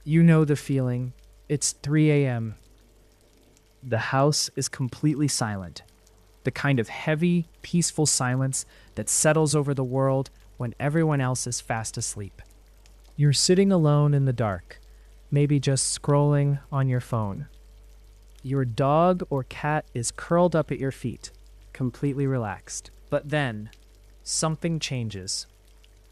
You know the feeling. It's 3 a.m. The house is completely silent. The kind of heavy, peaceful silence that settles over the world when everyone else is fast asleep. You're sitting alone in the dark, maybe just scrolling on your phone. Your dog or cat is curled up at your feet, completely relaxed. But then, something changes.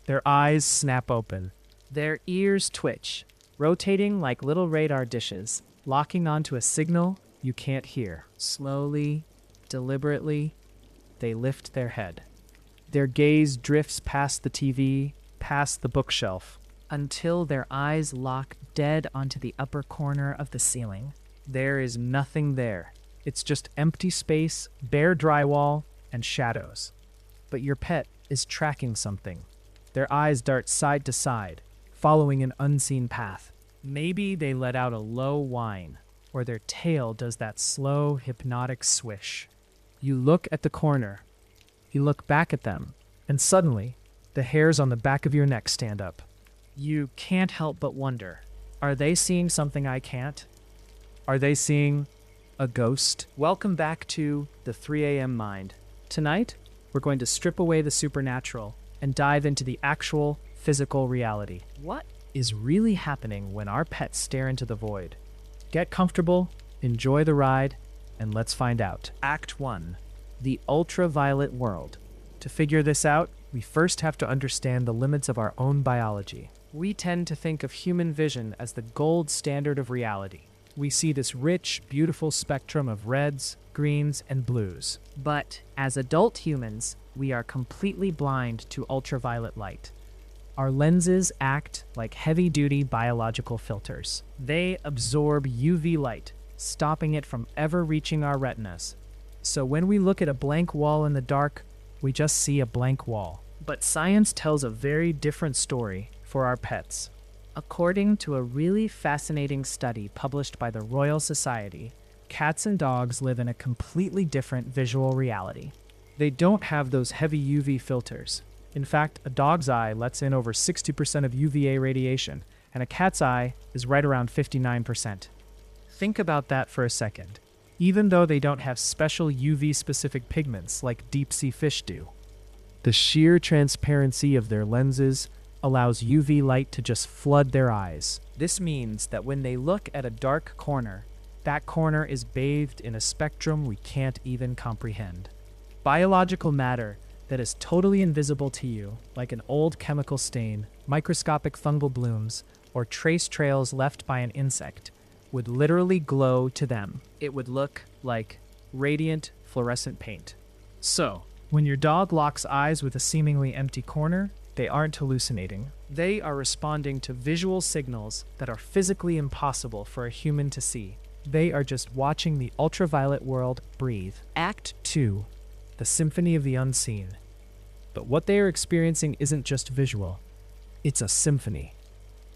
Their eyes snap open. Their ears twitch, rotating like little radar dishes, locking onto a signal you can't hear. Slowly, deliberately, they lift their head. Their gaze drifts past the TV, past the bookshelf, until their eyes lock dead onto the upper corner of the ceiling. There is nothing there. It's just empty space, bare drywall, and shadows. But your pet is tracking something. Their eyes dart side to side, following an unseen path. Maybe they let out a low whine, or their tail does that slow, hypnotic swish. You look at the corner. You look back at them, and suddenly, the hairs on the back of your neck stand up. You can't help but wonder, are they seeing something I can't? Are they seeing a ghost? Welcome back to the 3 a.m. Mind. Tonight, we're going to strip away the supernatural and dive into the actual physical reality. What is really happening when our pets stare into the void? Get comfortable, enjoy the ride, and let's find out. Act 1. The ultraviolet world. To figure this out, we first have to understand the limits of our own biology. We tend to think of human vision as the gold standard of reality. We see this rich, beautiful spectrum of reds, greens, and blues. But as adult humans, we are completely blind to ultraviolet light. Our lenses act like heavy-duty biological filters. They absorb UV light, stopping it from ever reaching our retinas. So when we look at a blank wall in the dark, we just see a blank wall. But science tells a very different story for our pets. According to a really fascinating study published by the Royal Society, cats and dogs live in a completely different visual reality. They don't have those heavy UV filters. In fact, a dog's eye lets in over 60% of UVA radiation, and a cat's eye is right around 59%. Think about that for a second. Even though they don't have special UV-specific pigments like deep-sea fish do, the sheer transparency of their lenses allows UV light to just flood their eyes. This means that when they look at a dark corner, that corner is bathed in a spectrum we can't even comprehend. Biological matter that is totally invisible to you, like an old chemical stain, microscopic fungal blooms, or trace trails left by an insect, would literally glow to them. It would look like radiant fluorescent paint. So, when your dog locks eyes with a seemingly empty corner, they aren't hallucinating. They are responding to visual signals that are physically impossible for a human to see. They are just watching the ultraviolet world breathe. Act 2. The Symphony of the Unseen. But what they are experiencing isn't just visual. It's a symphony.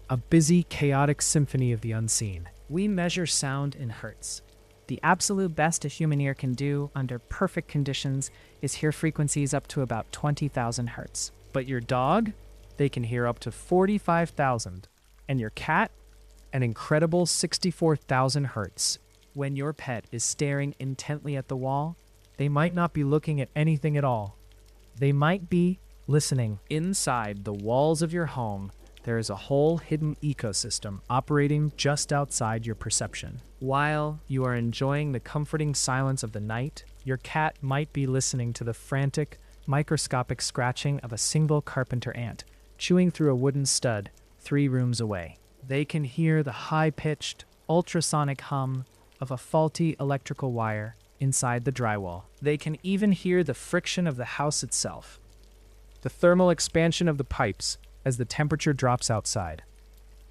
A busy, chaotic symphony of the unseen. We measure sound in hertz. The absolute best a human ear can do under perfect conditions is hear frequencies up to about 20,000 hertz. But your dog, they can hear up to 45,000. And your cat, an incredible 64,000 hertz. When your pet is staring intently at the wall, they might not be looking at anything at all. They might be listening. Inside the walls of your home, there is a whole hidden ecosystem operating just outside your perception. While you are enjoying the comforting silence of the night, your cat might be listening to the frantic, microscopic scratching of a single carpenter ant chewing through a wooden stud 3 rooms away. They can hear the high-pitched, ultrasonic hum of a faulty electrical wire inside the drywall. They can even hear the friction of the house itself, the thermal expansion of the pipes as the temperature drops outside,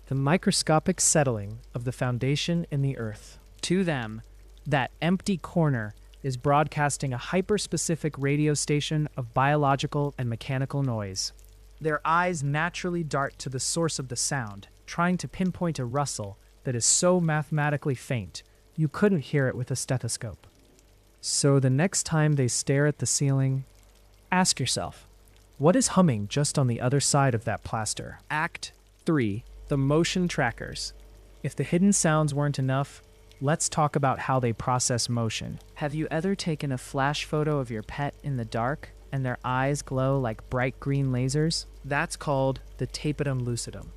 the microscopic settling of the foundation in the earth. To them, that empty corner is broadcasting a hyper-specific radio station of biological and mechanical noise. Their eyes naturally dart to the source of the sound, trying to pinpoint a rustle that is so mathematically faint you couldn't hear it with a stethoscope. So the next time they stare at the ceiling, ask yourself, what is humming just on the other side of that plaster? Act 3. The motion trackers. If the hidden sounds weren't enough, let's talk about how they process motion. Have you ever taken a flash photo of your pet in the dark and their eyes glow like bright green lasers? That's called the tapetum lucidum.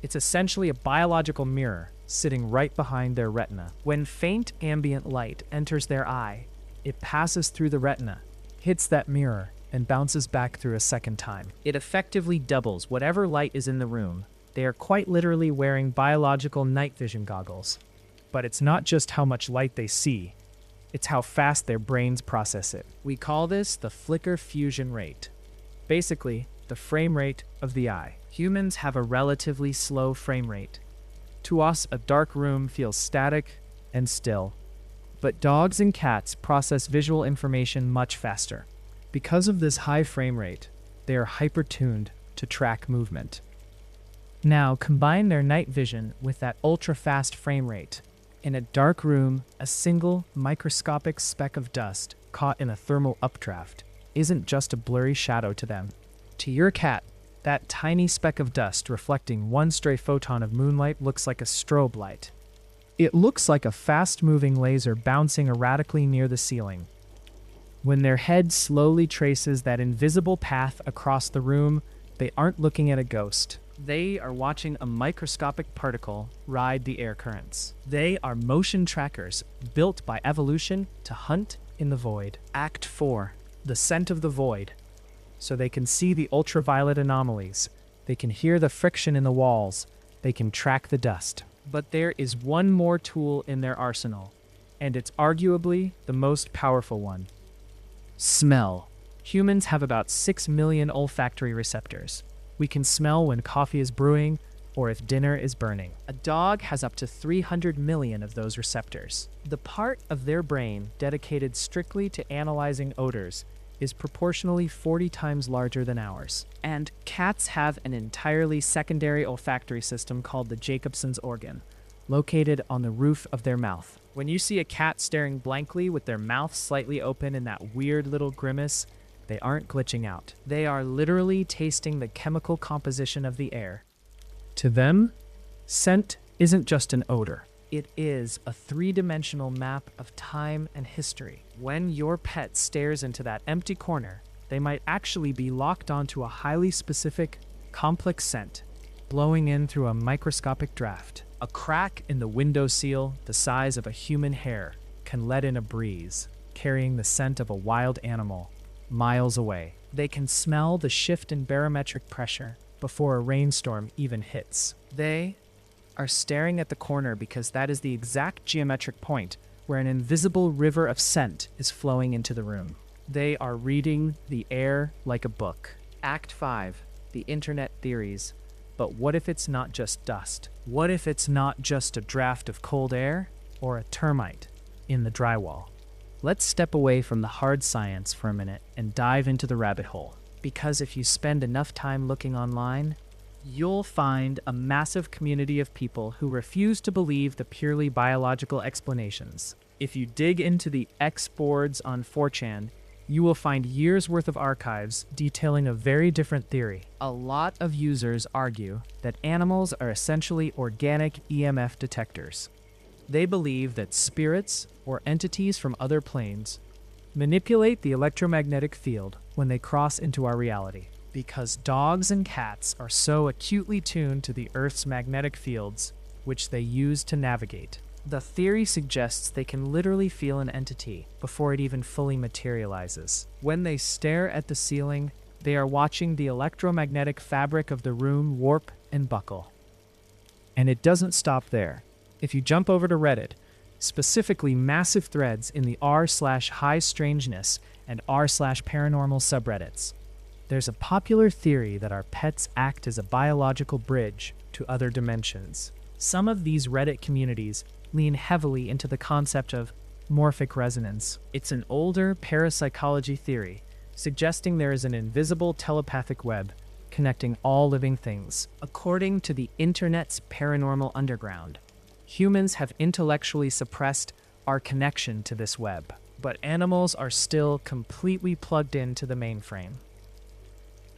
It's essentially a biological mirror sitting right behind their retina. When faint ambient light enters their eye, it passes through the retina, hits that mirror, and bounces back through a second time. It effectively doubles whatever light is in the room. They are quite literally wearing biological night vision goggles. But it's not just how much light they see, it's how fast their brains process it. We call this the flicker fusion rate. Basically, the frame rate of the eye. Humans have a relatively slow frame rate. To us, a dark room feels static and still. But dogs and cats process visual information much faster. Because of this high frame rate, they are hyper-tuned to track movement. Now, combine their night vision with that ultra-fast frame rate. In a dark room, a single microscopic speck of dust caught in a thermal updraft isn't just a blurry shadow to them. To your cat, that tiny speck of dust reflecting one stray photon of moonlight looks like a strobe light. It looks like a fast-moving laser bouncing erratically near the ceiling. When their head slowly traces that invisible path across the room, they aren't looking at a ghost. They are watching a microscopic particle ride the air currents. They are motion trackers built by evolution to hunt in the void. Act 4. The scent of the void. So they can see the ultraviolet anomalies. They can hear the friction in the walls. They can track the dust. But there is one more tool in their arsenal, and it's arguably the most powerful one. Smell. Humans have about 6 million olfactory receptors. We can smell when coffee is brewing or if dinner is burning. A dog has up to 300 million of those receptors. The part of their brain dedicated strictly to analyzing odors is proportionally 40 times larger than ours. And cats have an entirely secondary olfactory system called the Jacobson's organ, located on the roof of their mouth. When you see a cat staring blankly with their mouth slightly open in that weird little grimace, they aren't glitching out. They are literally tasting the chemical composition of the air. To them, scent isn't just an odor. It is a three-dimensional map of time and history. When your pet stares into that empty corner, they might actually be locked onto a highly specific, complex scent, blowing in through a microscopic draft. A crack in the window seal the size of a human hair can let in a breeze, carrying the scent of a wild animal miles away. They can smell the shift in barometric pressure before a rainstorm even hits. They are staring at the corner because that is the exact geometric point where an invisible river of scent is flowing into the room. They are reading the air like a book. Act 5. The Internet Theories. But what if it's not just dust? What if it's not just a draft of cold air or a termite in the drywall? Let's step away from the hard science for a minute and dive into the rabbit hole. Because if you spend enough time looking online, you'll find a massive community of people who refuse to believe the purely biological explanations. If you dig into the X boards on 4chan, you will find years' worth of archives detailing a very different theory. A lot of users argue that animals are essentially organic EMF detectors. They believe that spirits, or entities from other planes, manipulate the electromagnetic field when they cross into our reality. Because dogs and cats are so acutely tuned to the Earth's magnetic fields, which they use to navigate. The theory suggests they can literally feel an entity before it even fully materializes. When they stare at the ceiling, they are watching the electromagnetic fabric of the room warp and buckle. And it doesn't stop there. If you jump over to Reddit, specifically massive threads in the r/high strangeness and r/paranormal subreddits, there's a popular theory that our pets act as a biological bridge to other dimensions. Some of these Reddit communities lean heavily into the concept of morphic resonance. It's an older parapsychology theory, suggesting there is an invisible telepathic web connecting all living things. According to the internet's paranormal underground, humans have intellectually suppressed our connection to this web, but animals are still completely plugged into the mainframe.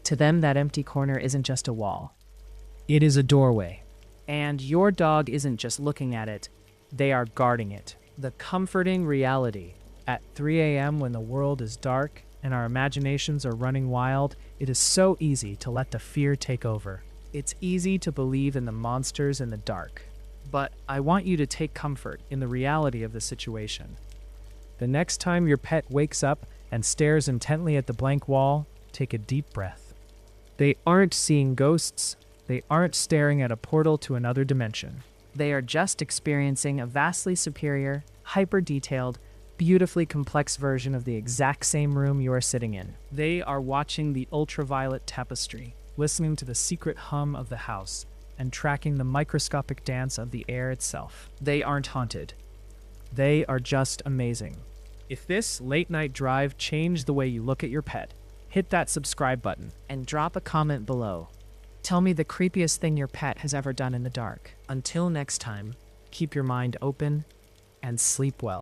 To them, that empty corner isn't just a wall. It is a doorway. And your dog isn't just looking at it, they are guarding it. The comforting reality. At 3 a.m., when the world is dark and our imaginations are running wild, it is so easy to let the fear take over. It's easy to believe in the monsters in the dark. But I want you to take comfort in the reality of the situation. The next time your pet wakes up and stares intently at the blank wall, take a deep breath. They aren't seeing ghosts. They aren't staring at a portal to another dimension. They are just experiencing a vastly superior, hyper-detailed, beautifully complex version of the exact same room you are sitting in. They are watching the ultraviolet tapestry, listening to the secret hum of the house, and tracking the microscopic dance of the air itself. They aren't haunted. They are just amazing. If this late-night drive changed the way you look at your pet, hit that subscribe button and drop a comment below. Tell me the creepiest thing your pet has ever done in the dark. Until next time, keep your mind open and sleep well.